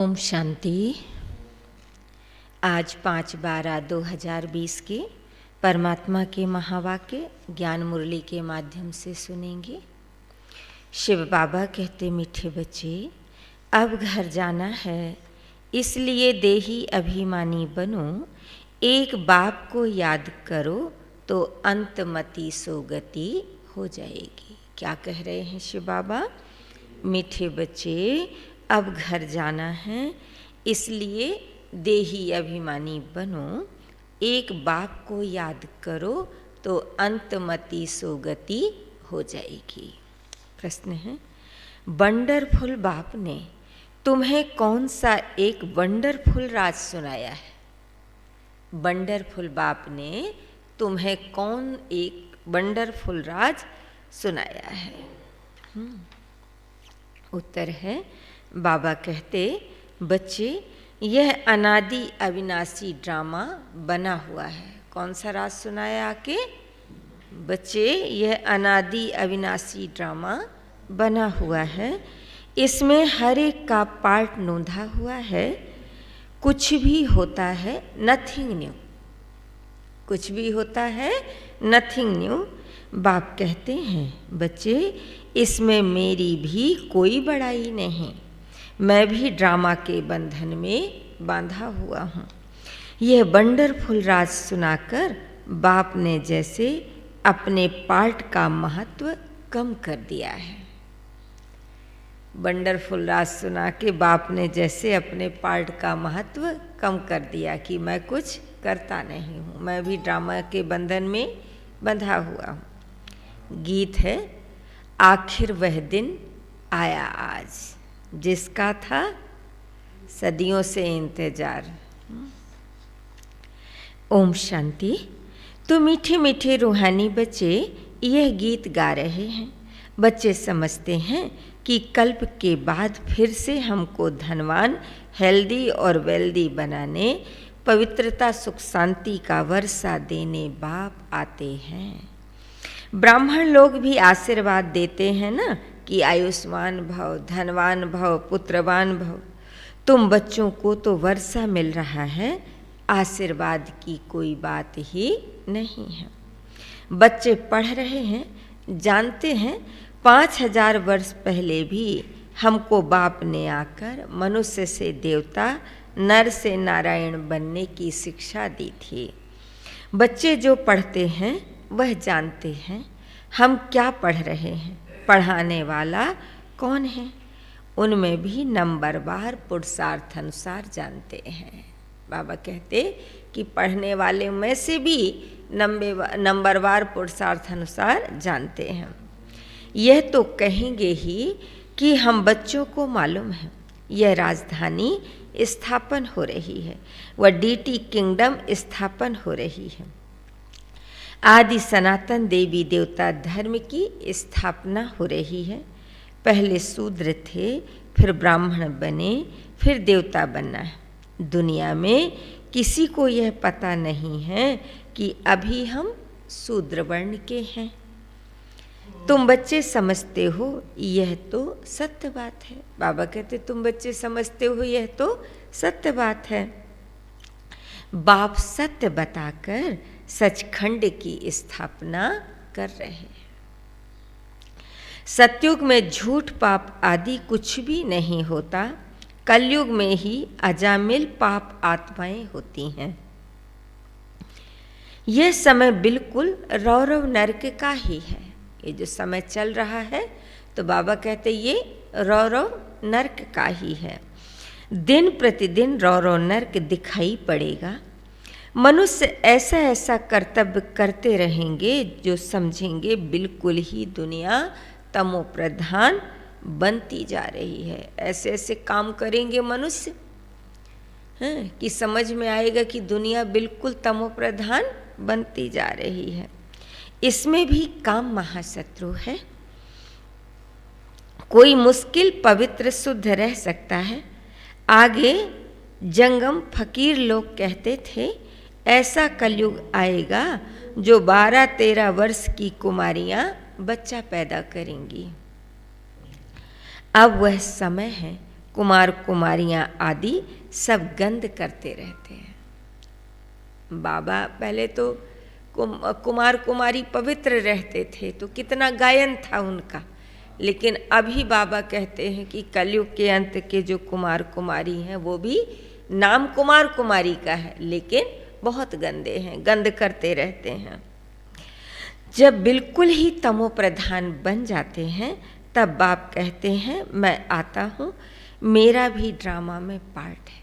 ओम शांति। आज 5/12/2020 के परमात्मा के महावाक्य ज्ञान मुरली के माध्यम से सुनेंगे। शिव बाबा कहते, मीठे बच्चे, अब घर जाना है, इसलिए देही अभिमानी बनो। एक बाप को याद करो तो अंतमति सोगति हो जाएगी। क्या कह रहे हैं शिव बाबा? मीठे बच्चे, अब घर जाना है, इसलिए देही अभिमानी बनो। एक बाप को याद करो तो अंतमति सोगति हो जाएगी। प्रश्न है, वंडरफुल बाप ने तुम्हें कौन सा एक वंडरफुल राज सुनाया है? वंडरफुल बाप ने तुम्हें कौन एक वंडरफुल राज सुनाया है? उत्तर है, बाबा कहते, बच्चे, यह अनादि अविनाशी ड्रामा बना हुआ है। कौन सा राज सुनाया आके? बच्चे, यह अनादि अविनाशी ड्रामा बना हुआ है। इसमें हर एक का पार्ट नोंधा हुआ है। कुछ भी होता है, नथिंग न्यू। कुछ भी होता है, नथिंग न्यू। बाप कहते हैं, बच्चे, इसमें मेरी भी कोई बड़ाई नहीं। मैं भी ड्रामा के बंधन में बांधा हुआ हूँ। यह वंडरफुल राज सुनाकर बाप ने जैसे अपने पार्ट का महत्व कम कर दिया है। वंडरफुल राज सुना के बाप ने जैसे अपने पार्ट का महत्व कम कर दिया कि मैं कुछ करता नहीं हूँ, मैं भी ड्रामा के बंधन में बंधा हुआ हूँ। गीत है, आखिर वह दिन आया आज, जिसका था सदियों से इंतजार। ओम शांति। तो मीठे मीठे रूहानी बच्चे यह गीत गा रहे हैं। बच्चे समझते हैं कि कल्प के बाद फिर से हमको धनवान, हेल्दी और वेल्दी बनाने, पवित्रता, सुख, शांति का वर्षा देने बाप आते हैं। ब्राह्मण लोग भी आशीर्वाद देते हैं ना कि आयुष्मान भव, धनवान भव, पुत्रवान भव। तुम बच्चों को तो वर्षा मिल रहा है, आशीर्वाद की कोई बात ही नहीं है। बच्चे पढ़ रहे हैं, जानते हैं 5000 वर्ष पहले भी हमको बाप ने आकर मनुष्य से देवता, नर से नारायण बनने की शिक्षा दी थी। बच्चे जो पढ़ते हैं वह जानते हैं हम क्या पढ़ रहे हैं, पढ़ाने वाला कौन है। उनमें भी नंबरवार पुरुषार्थ अनुसार जानते हैं। बाबा कहते कि पढ़ने वाले में से भी नंबरवार पुरुषार्थ अनुसार जानते हैं। यह तो कहेंगे ही कि हम बच्चों को मालूम है यह राजधानी स्थापन हो रही है, वह डीटी किंगडम स्थापन हो रही है। आदि सनातन देवी देवता धर्म की स्थापना हो रही है। पहले शूद्र थे, फिर ब्राह्मण बने, फिर देवता बनना है। दुनिया में किसी को यह पता नहीं है कि अभी हम शूद्र वर्ण के हैं। तुम बच्चे समझते हो यह तो सत्य बात है। बाबा कहते, तुम बच्चे समझते हो यह तो सत्य बात है। बाप सत्य बताकर सचखंड की स्थापना कर रहे हैं। सतयुग में झूठ पाप आदि कुछ भी नहीं होता। कलयुग में ही अजामिल पाप आत्माएं होती हैं। यह समय बिल्कुल रौरव नरक का ही है। ये जो समय चल रहा है तो बाबा कहते ये रौरव नरक का ही है। दिन प्रतिदिन रौरव नरक दिखाई पड़ेगा। मनुष्य ऐसा ऐसा कर्तव्य करते रहेंगे जो समझेंगे बिल्कुल ही दुनिया तमो प्रधान बनती जा रही है। ऐसे ऐसे काम करेंगे मनुष्य कि समझ में आएगा कि दुनिया बिल्कुल तमो प्रधान बनती जा रही है। इसमें भी काम महाशत्रु है। कोई मुश्किल पवित्र शुद्ध रह सकता है। आगे जंगम फकीर लोग कहते थे ऐसा कलयुग आएगा जो 12-13 वर्ष की कुमारियां बच्चा पैदा करेंगी। अब वह समय है कुमार कुमारियाँ आदि सब गंध करते रहते हैं। बाबा पहले तो कुमार कुमारी पवित्र रहते थे तो कितना गायन था उनका, लेकिन अभी बाबा कहते हैं कि कलयुग के अंत के जो कुमार कुमारी हैं वो भी नाम कुमार कुमारी का है, लेकिन बहुत गंदे हैं, गंद करते रहते हैं। जब बिल्कुल ही तमो प्रधान बन जाते हैं तब बाप कहते हैं मैं आता हूँ, मेरा भी ड्रामा में पार्ट है।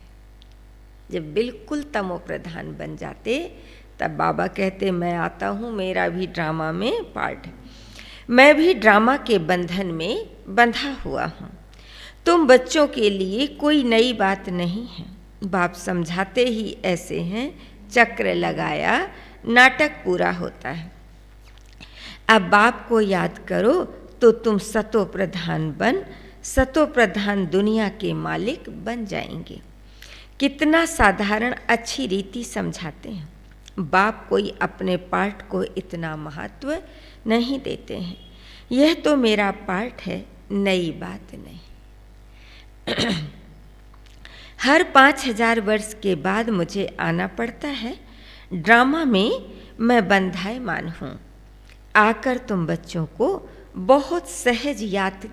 जब बिल्कुल तमो प्रधान बन जाते तब बाबा कहते मैं आता हूँ, मेरा भी ड्रामा में पार्ट है। मैं भी ड्रामा के बंधन में बंधा हुआ हूँ। तुम बच्चों के लिए कोई नई बात नहीं है। बाप समझाते ही ऐसे हैं, चक्र लगाया नाटक पूरा होता है। अब बाप को याद करो तो तुम सतो प्रधान बन सतो प्रधान दुनिया के मालिक बन जाएंगे। कितना साधारण अच्छी रीति समझाते हैं। बाप कोई अपने पार्ट को इतना महत्व नहीं देते हैं। यह तो मेरा पार्ट है, नई बात नहीं। हर 5000 वर्ष के बाद मुझे आना पड़ता है। ड्रामा में मैं बंधायमान हूँ। आकर तुम बच्चों को बहुत सहज याद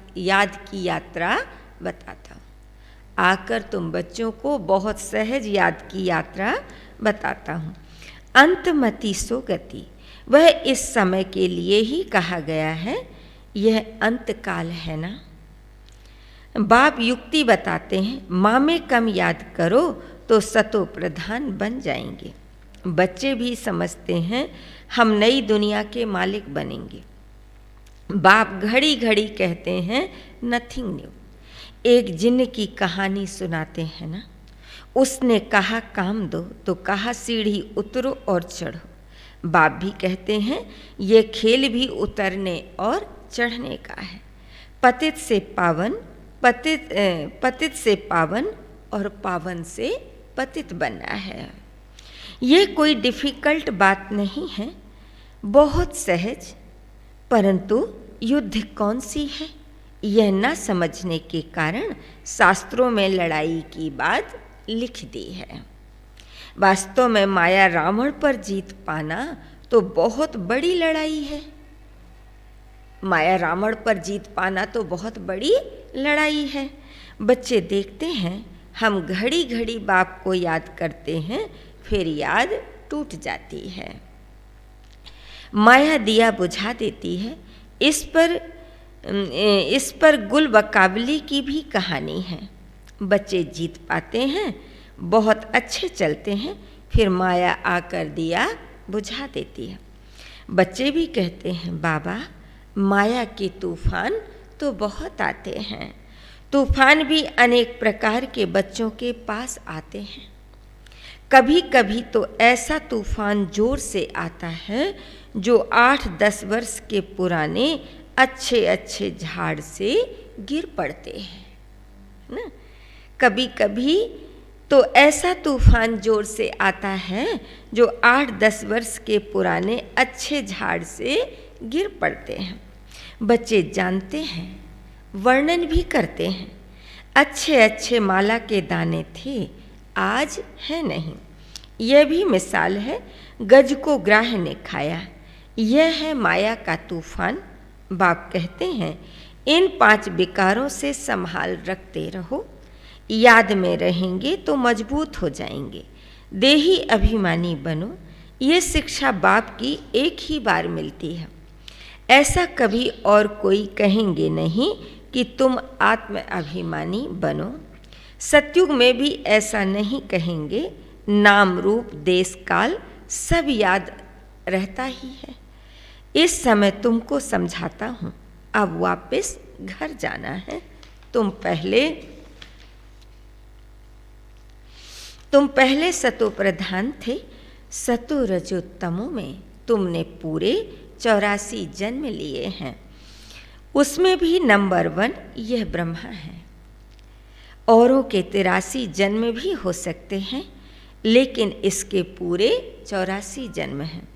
की यात्रा बताता हूँ। आकर तुम बच्चों को बहुत सहज याद की यात्रा बताता हूँ। अंतमति सो गति, वह इस समय के लिए ही कहा गया है। यह अंतकाल है ना। बाप युक्ति बताते हैं, माँ में कम याद करो तो सतो प्रधान बन जाएंगे। बच्चे भी समझते हैं हम नई दुनिया के मालिक बनेंगे। बाप घड़ी घड़ी कहते हैं नथिंग न्यू। एक जिन्न की कहानी सुनाते हैं ना, उसने कहा काम दो तो कहा सीढ़ी उतरो और चढ़ो। बाप भी कहते हैं ये खेल भी उतरने और चढ़ने का है। पतित से पावन, पतित से पावन और पावन से पतित बनना है। ये कोई डिफ़िकल्ट बात नहीं है, बहुत सहज। परंतु युद्ध कौन सी है यह न समझने के कारण शास्त्रों में लड़ाई की बात लिख दी है। वास्तव में माया रावण पर जीत पाना तो बहुत बड़ी लड़ाई है। माया रावण पर जीत पाना तो बहुत बड़ी लड़ाई है। बच्चे देखते हैं हम घड़ी घड़ी बाप को याद करते हैं, फिर याद टूट जाती है। माया दिया बुझा देती है। इस पर गुल बकाबली की भी कहानी है। बच्चे जीत पाते हैं, बहुत अच्छे चलते हैं, फिर माया आकर दिया बुझा देती है। बच्चे भी कहते हैं बाबा माया के तूफान तो बहुत आते हैं। तूफान भी अनेक प्रकार के बच्चों के पास आते हैं। कभी कभी तो ऐसा तूफान जोर से आता है जो 8-10 वर्ष के पुराने अच्छे अच्छे झाड़ से गिर पड़ते हैं ना। कभी कभी तो ऐसा तूफान जोर से आता है जो 8-10 वर्ष के पुराने अच्छे झाड़ से गिर पड़ते हैं। बच्चे जानते हैं, वर्णन भी करते हैं। अच्छे अच्छे माला के दाने थे, आज है नहीं। यह भी मिसाल है, गज को ग्राह ने खाया। यह है माया का तूफान। बाप कहते हैं इन 5 विकारों से संभाल रखते रहो। याद में रहेंगे तो मजबूत हो जाएंगे। देही अभिमानी बनो। ये शिक्षा बाप की एक ही बार मिलती है। ऐसा कभी और कोई कहेंगे नहीं कि तुम आत्म अभिमानी बनो। सतयुग में भी ऐसा नहीं कहेंगे। नाम रूप देश काल सब याद रहता ही है। इस समय तुमको समझाता हूँ, अब वापस घर जाना है। तुम पहले सतो प्रधान थे। सतो रजो तमो में तुमने पूरे 84 जन्म लिए हैं। उसमें भी नंबर 1 यह ब्रह्मा है। औरों के 83 जन्म भी हो सकते हैं, लेकिन इसके पूरे 84 जन्म हैं।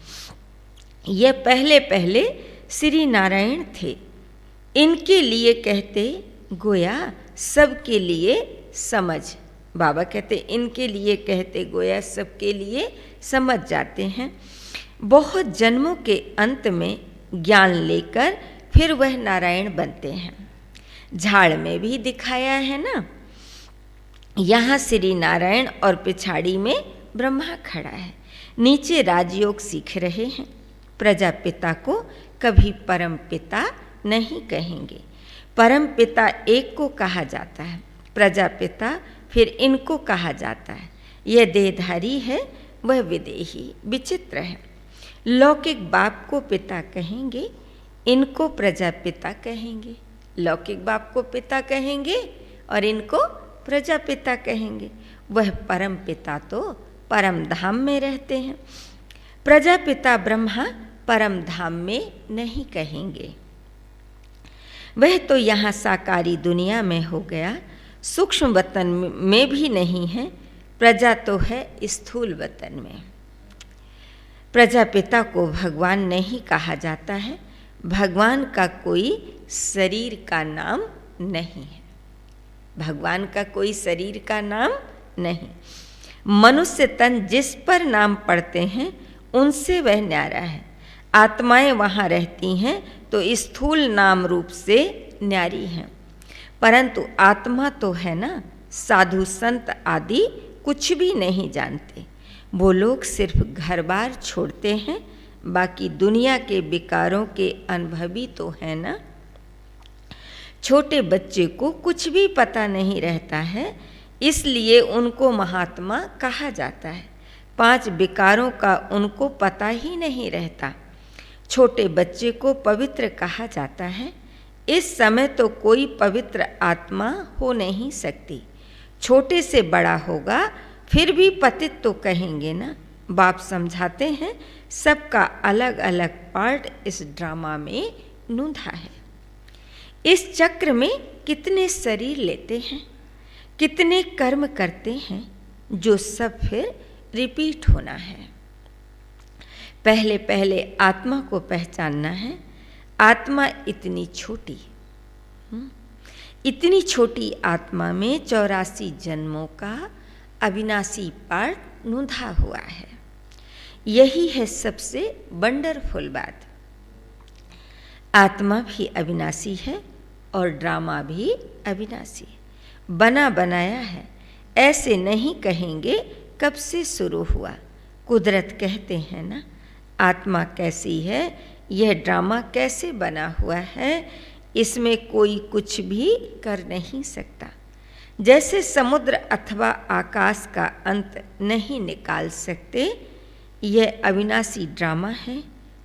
यह पहले पहले श्री नारायण थे। इनके लिए कहते गोया सबके लिए समझ। बाबा कहते इनके लिए कहते गोया सबके लिए समझ जाते हैं। बहुत जन्मों के अंत में ज्ञान लेकर फिर वह नारायण बनते हैं। झाड़ में भी दिखाया है ना, यहाँ श्री नारायण और पिछाड़ी में ब्रह्मा खड़ा है। नीचे राजयोग सीख रहे हैं। प्रजापिता को कभी परम पिता नहीं कहेंगे। परम पिता एक को कहा जाता है, प्रजापिता फिर इनको कहा जाता है। यह देहधारी है, वह विदेही। विचित्र है। लौकिक बाप को पिता कहेंगे, इनको प्रजापिता कहेंगे। लौकिक बाप को पिता कहेंगे और इनको प्रजापिता कहेंगे। वह परम पिता तो परम धाम में रहते हैं। प्रजापिता ब्रह्मा परम धाम में नहीं कहेंगे। वह तो यहाँ साकारी दुनिया में हो गया, सूक्ष्म वतन में भी नहीं है। प्रजा तो है स्थूल वतन में। प्रजापिता को भगवान नहीं कहा जाता है। भगवान का कोई शरीर का नाम नहीं है। भगवान का कोई शरीर का नाम नहीं। मनुष्य तन जिस पर नाम पढ़ते हैं उनसे वह न्यारा है। आत्माएं वहाँ रहती हैं तो स्थूल नाम रूप से न्यारी हैं, परंतु आत्मा तो है ना। साधु संत आदि कुछ भी नहीं जानते। वो लोग सिर्फ घर बार छोड़ते हैं, बाकी दुनिया के विकारों के अनुभवी तो है ना। छोटे बच्चे को कुछ भी पता नहीं रहता है, इसलिए उनको महात्मा कहा जाता है। 5 विकारों का उनको पता ही नहीं रहता। छोटे बच्चे को पवित्र कहा जाता है। इस समय तो कोई पवित्र आत्मा हो नहीं सकती। छोटे से बड़ा होगा फिर भी पतित तो कहेंगे ना। बाप समझाते हैं सबका अलग अलग पार्ट इस ड्रामा में नूंधा है। इस चक्र में कितने शरीर लेते हैं, कितने कर्म करते हैं, जो सब फिर रिपीट होना है। पहले पहले आत्मा को पहचानना है। आत्मा इतनी छोटी, इतनी छोटी आत्मा में 84 जन्मों का अविनाशी पार्ट नूंधा हुआ है। यही है सबसे वंडरफुल बात। आत्मा भी अविनाशी है और ड्रामा भी अविनाशी है। बना बनाया है, ऐसे नहीं कहेंगे कब से शुरू हुआ। कुदरत कहते हैं ना, आत्मा कैसी है, यह ड्रामा कैसे बना हुआ है, इसमें कोई कुछ भी कर नहीं सकता। जैसे समुद्र अथवा आकाश का अंत नहीं निकाल सकते, यह अविनाशी ड्रामा है।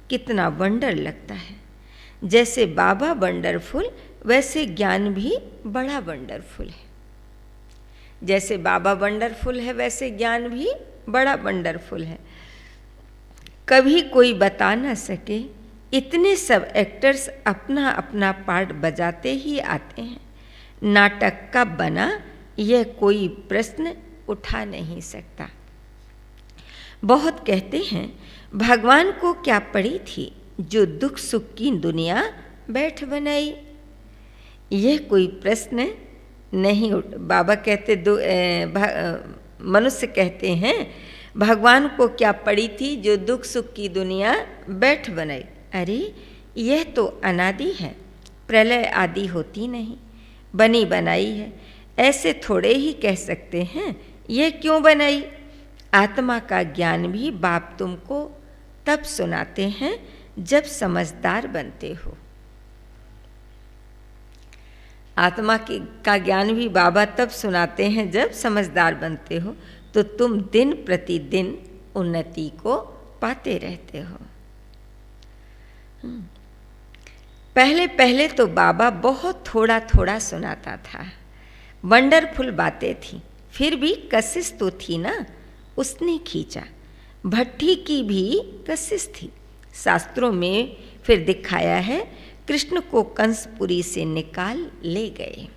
कितना वंडर लगता है। जैसे बाबा वंडरफुल, वैसे ज्ञान भी बड़ा वंडरफुल है। जैसे बाबा वंडरफुल है, वैसे ज्ञान भी बड़ा वंडरफुल है। कभी कोई बता न सके, इतने सब एक्टर्स अपना अपना पार्ट बजाते ही आते हैं। नाटक कब बना, यह कोई प्रश्न उठा नहीं सकता। बहुत कहते हैं भगवान को क्या पड़ी थी जो दुख सुख की दुनिया बैठ बनाई। यह कोई प्रश्न नहीं उठ। बाबा कहते मनुष्य कहते हैं भगवान को क्या पड़ी थी जो दुख सुख की दुनिया बैठ बनाई। अरे यह तो अनादि है, प्रलय आदि होती नहीं, बनी बनाई है। ऐसे थोड़े ही कह सकते हैं यह क्यों बनाई। आत्मा का ज्ञान भी बाप तुमको तब सुनाते हैं जब समझदार बनते हो। आत्मा का ज्ञान भी बाबा तब सुनाते हैं जब समझदार बनते हो, तो तुम दिन प्रतिदिन उन्नति को पाते रहते हो। पहले पहले तो बाबा बहुत थोड़ा थोड़ा सुनाता था। वंडरफुल बातें थी, फिर भी कशिश तो थी ना, उसने खींचा। भट्टी की भी कशिश थी। शास्त्रों में फिर दिखाया है कृष्ण को कंसपुरी से निकाल ले गए।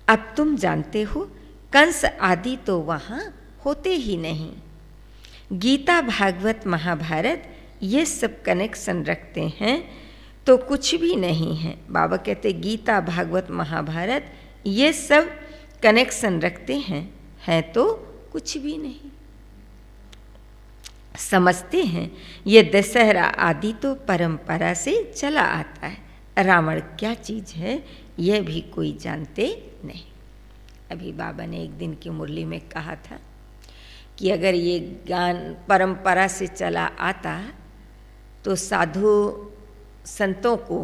अब तुम जानते हो कंस आदि तो वहाँ होते ही नहीं। गीता भागवत महाभारत ये सब कनेक्शन रखते हैं तो कुछ भी नहीं है। बाबा कहते गीता भागवत महाभारत ये सब कनेक्शन रखते हैं, है तो कुछ भी नहीं। समझते हैं ये दशहरा आदि तो परंपरा से चला आता है। रावण क्या चीज़ है यह भी कोई जानते नहीं। अभी बाबा ने एक दिन की मुरली में कहा था कि अगर ये ज्ञान परंपरा से चला आता तो साधु संतों को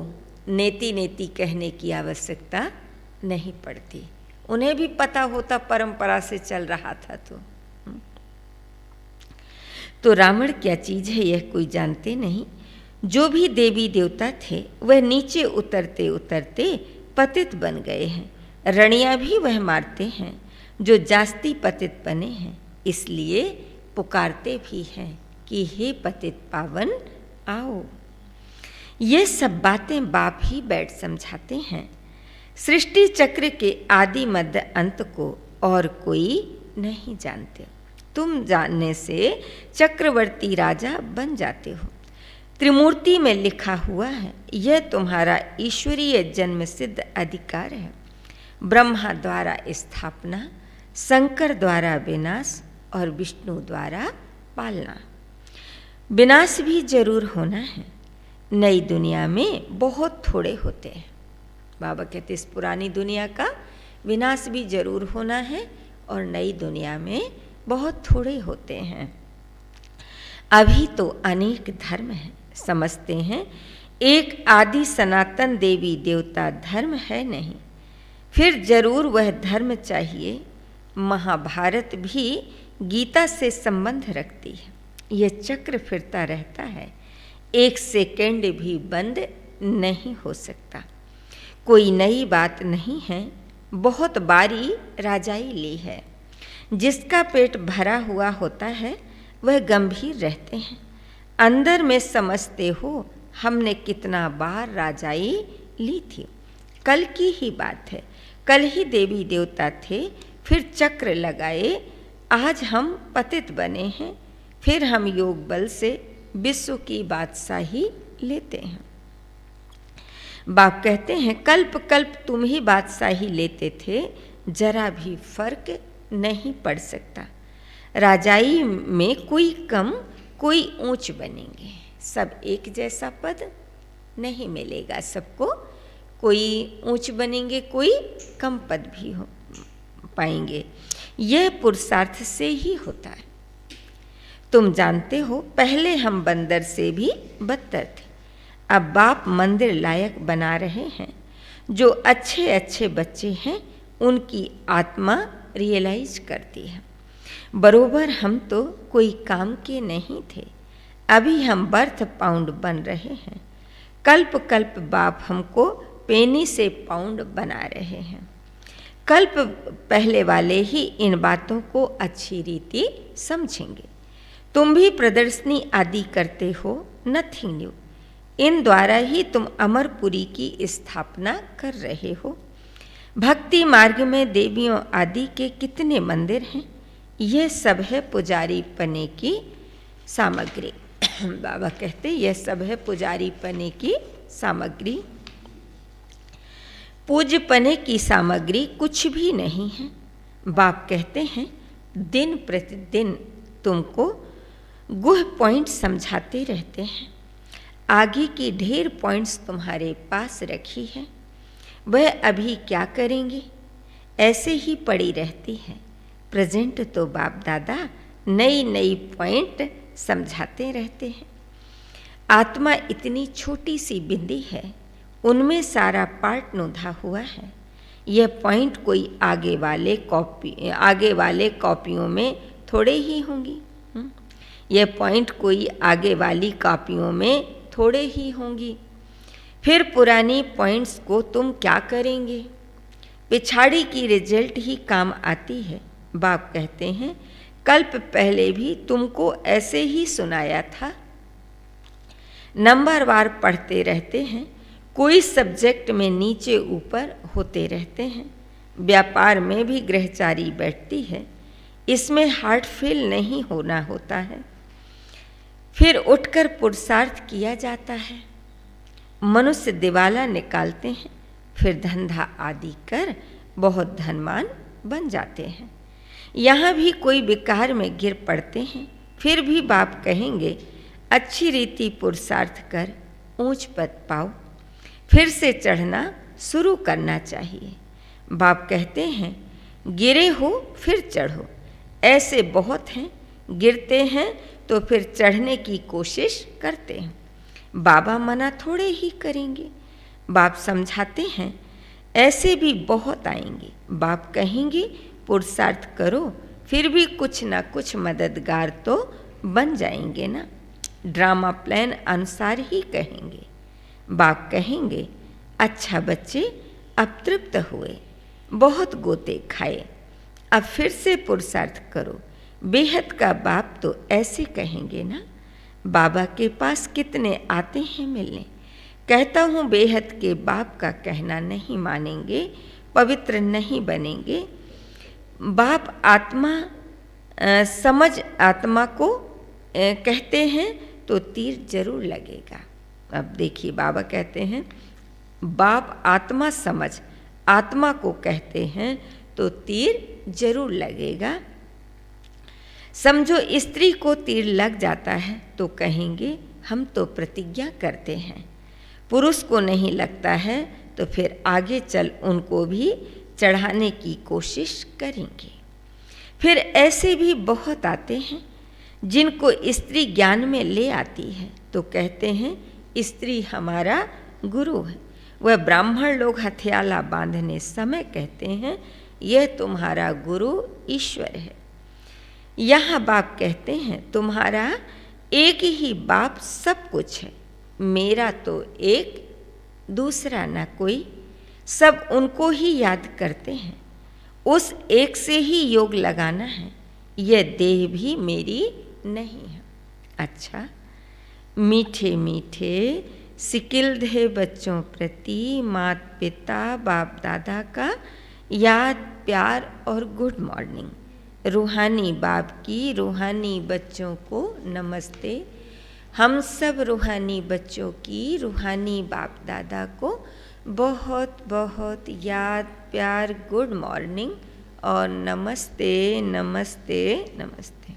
नेति नेति कहने की आवश्यकता नहीं पड़ती, उन्हें भी पता होता परंपरा से चल रहा था। तो रावण क्या चीज़ है यह कोई जानते नहीं। जो भी देवी देवता थे वह नीचे उतरते उतरते पतित बन गए हैं। रणियाँ भी वह मारते हैं जो जास्ती पतित बने हैं, इसलिए पुकारते भी हैं कि हे पतित पावन आओ। ये सब बातें बाप ही बैठ समझाते हैं। सृष्टि चक्र के आदि मध्य अंत को और कोई नहीं जानते। तुम जानने से चक्रवर्ती राजा बन जाते हो। त्रिमूर्ति में लिखा हुआ है, यह तुम्हारा ईश्वरीय जन्म सिद्ध अधिकार है। ब्रह्मा द्वारा स्थापना, शंकर द्वारा विनाश और विष्णु द्वारा पालना। विनाश भी जरूर होना है। नई दुनिया में बहुत थोड़े होते हैं। बाबा कहते इस पुरानी दुनिया का विनाश भी जरूर होना है और नई दुनिया में बहुत थोड़े होते हैं। अभी तो अनेक धर्म हैं, समझते हैं एक आदि सनातन देवी देवता धर्म है नहीं, फिर जरूर वह धर्म चाहिए। महाभारत भी गीता से संबंध रखती है। यह चक्र फिरता रहता है, एक सेकंड भी बंद नहीं हो सकता। कोई नई बात नहीं है, बहुत बारी राजाई ली है। जिसका पेट भरा हुआ होता है वह गंभीर रहते हैं। अंदर में समझते हो हमने कितना बार राजाई ली थी। कल की ही बात है, कल ही देवी देवता थे, फिर चक्र लगाए, आज हम पतित बने हैं, फिर हम योग बल से विश्व की बादशाही लेते हैं। बाप कहते हैं कल्प कल्प तुम ही बादशाही लेते थे, जरा भी फर्क नहीं पड़ सकता। राजाई में कोई कम कोई ऊंच बनेंगे, सब एक जैसा पद नहीं मिलेगा सबको। कोई ऊंच बनेंगे, कोई कम पद भी हो पाएंगे। यह पुरुषार्थ से ही होता है। तुम जानते हो पहले हम बंदर से भी बदतर थे। अब बाप मंदिर लायक बना रहे हैं। जो अच्छे अच्छे बच्चे हैं उनकी आत्मा रियलाइज करती है। बरोबर हम तो कोई काम के नहीं थे, अभी हम बर्थ पाउंड बन रहे हैं। कल्प कल्प बाप हमको पेनी से पाउंड बना रहे हैं। कल्प पहले वाले ही इन बातों को अच्छी रीति समझेंगे। तुम भी प्रदर्शनी आदि करते हो, नथिंग न्यू। इन द्वारा ही तुम अमरपुरी की स्थापना कर रहे हो। भक्ति मार्ग में देवियों आदि के कितने मंदिर हैं, यह सब है पुजारी पने की सामग्री। बाबा कहते यह सब है पुजारी पने की सामग्री। पूज्य पने की सामग्री कुछ भी नहीं है। बाप कहते हैं दिन प्रतिदिन तुमको गुह पॉइंट समझाते रहते हैं। आगे की ढेर पॉइंट्स तुम्हारे पास रखी है, वह अभी क्या करेंगे ऐसे ही पड़ी रहती है। प्रेजेंट तो बाप दादा नई नई पॉइंट समझाते रहते हैं। आत्मा इतनी छोटी सी बिंदी है, उनमें सारा पार्ट नोधा हुआ है। यह पॉइंट कोई आगे वाले कॉपियों में थोड़े ही होंगी। यह पॉइंट कोई आगे वाली कॉपियों में थोड़े ही होंगी। फिर पुरानी पॉइंट्स को तुम क्या करेंगे? पिछाड़ी की रिजल्ट ही काम आती है। बाप कहते हैं कल्प पहले भी तुमको ऐसे ही सुनाया था। नंबरवार पढ़ते रहते हैं, कोई सब्जेक्ट में नीचे ऊपर होते रहते हैं। व्यापार में भी ग्रहचारी बैठती है, इसमें हार्ट फेल नहीं होना होता है। फिर उठकर पुरुषार्थ किया जाता है। मनुष्य दिवाला निकालते हैं, फिर धंधा आदि कर बहुत धनवान बन जाते हैं। यहाँ भी कोई विकार में गिर पड़ते हैं, फिर भी बाप कहेंगे अच्छी रीति पुरुषार्थ कर ऊंच पद पाओ, फिर से चढ़ना शुरू करना चाहिए। बाप कहते हैं गिरे हो फिर चढ़ो, ऐसे बहुत हैं, गिरते हैं तो फिर चढ़ने की कोशिश करते हैं। बाबा मना थोड़े ही करेंगे। बाप समझाते हैं ऐसे भी बहुत आएंगे। बाप कहेंगे पुरुषार्थ करो, फिर भी कुछ ना कुछ मददगार तो बन जाएंगे ना। ड्रामा प्लान अनुसार ही कहेंगे। बाप कहेंगे अच्छा बच्चे, अब तृप्त हुए, बहुत गोते खाए, अब फिर से पुरुषार्थ करो। बेहद का बाप तो ऐसे कहेंगे ना। बाबा के पास कितने आते हैं मिलने। कहता हूँ बेहद के बाप का कहना नहीं मानेंगे, पवित्र नहीं बनेंगे। बाप आत्मा समझ आत्मा को कहते हैं तो तीर जरूर लगेगा। अब देखिए बाबा कहते हैं बाप आत्मा समझ आत्मा को कहते हैं तो तीर जरूर लगेगा। समझो स्त्री को तीर लग जाता है तो कहेंगे हम तो प्रतिज्ञा करते हैं। पुरुष को नहीं लगता है तो फिर आगे चल उनको भी चढ़ाने की कोशिश करेंगे। फिर ऐसे भी बहुत आते हैं जिनको स्त्री ज्ञान में ले आती है तो कहते हैं स्त्री हमारा गुरु है। वह ब्राह्मण लोग हथियाला बांधने समय कहते हैं यह तुम्हारा गुरु ईश्वर है। यहाँ बाप कहते हैं तुम्हारा एक ही बाप सब कुछ है, मेरा तो एक, दूसरा ना कोई। सब उनको ही याद करते हैं, उस एक से ही योग लगाना है। यह देह भी मेरी नहीं है। अच्छा, मीठे मीठे सिकिल्द है बच्चों प्रति माता पिता बाप दादा का याद प्यार और गुड मॉर्निंग। रूहानी बाप की रूहानी बच्चों को नमस्ते। हम सब रूहानी बच्चों की रूहानी बाप दादा को बहुत बहुत याद प्यार गुड मॉर्निंग और नमस्ते नमस्ते नमस्ते।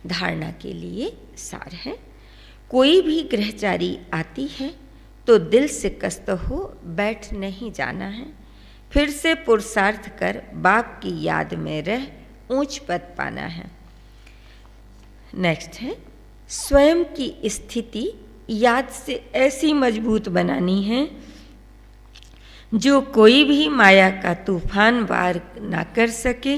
धारणा के लिए सार है। कोई भी गृहचारी आती है तो दिल से कस्त हो बैठ नहीं जाना है, फिर से पुरुषार्थ कर बाप की याद में रह ऊंच पद पाना है। नेक्स्ट है स्वयं की स्थिति याद से ऐसी मजबूत बनानी है जो कोई भी माया का तूफान वार ना कर सके।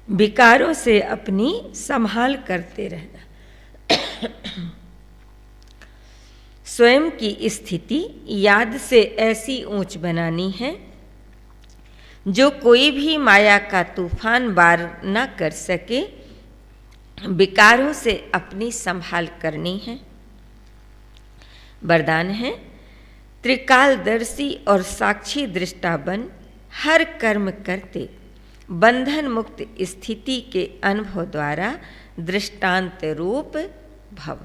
विकारों से अपनी संभाल करते रहना। स्वयं की स्थिति याद से ऐसी ऊंच बनानी है जो कोई भी माया का तूफान वार न कर सके। विकारों से अपनी संभाल करनी है। वरदान है त्रिकालदर्शी और साक्षी दृष्टा बन हर कर्म करते बंधन मुक्त स्थिति के अनुभव द्वारा दृष्टांत रूप भव।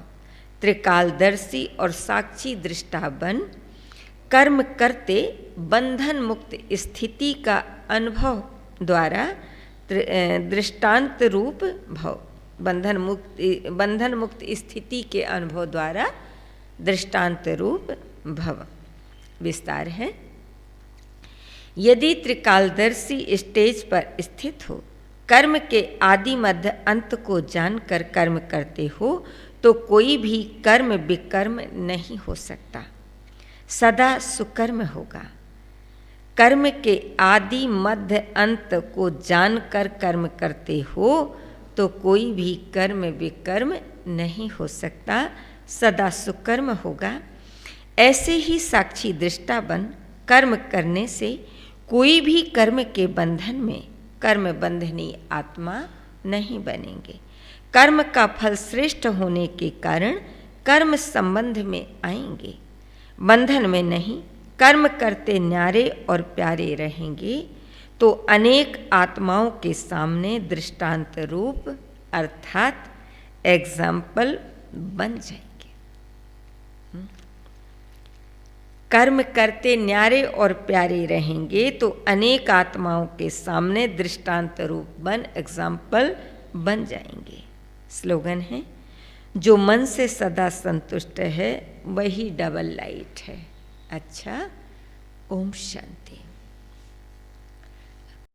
त्रिकालदर्शी और साक्षी दृष्टा बन कर्म करते बंधन मुक्त स्थिति का अनुभव द्वारा दृष्टांत रूप भव। बंधन मुक्त स्थिति के अनुभव द्वारा दृष्टांत रूप भव। विस्तार है यदि त्रिकालदर्शी स्टेज पर स्थित हो, कर्म के आदि मध्य अंत को जानकर कर्म करते हो तो कोई भी कर्म विकर्म नहीं हो सकता, सदा सुकर्म होगा। कर्म के आदि मध्य अंत को जानकर कर्म करते हो तो कोई भी कर्म विकर्म नहीं हो सकता, सदा सुकर्म होगा। ऐसे ही साक्षी दृष्टा बन कर्म करने से कोई भी कर्म के बंधन में कर्म बंधनी आत्मा नहीं बनेंगे। कर्म का फल श्रेष्ठ होने के कारण कर्म संबंध में आएंगे, बंधन में नहीं। कर्म करते न्यारे और प्यारे रहेंगे तो अनेक आत्माओं के सामने दृष्टांत रूप अर्थात एग्जाम्पल बन जाएंगे। कर्म करते न्यारे और प्यारे रहेंगे तो अनेक आत्माओं के सामने दृष्टांत रूप बन एग्जाम्पल बन जाएंगे। स्लोगन है, जो मन से सदा संतुष्ट है वही डबल लाइट है। अच्छा, ओम शांति।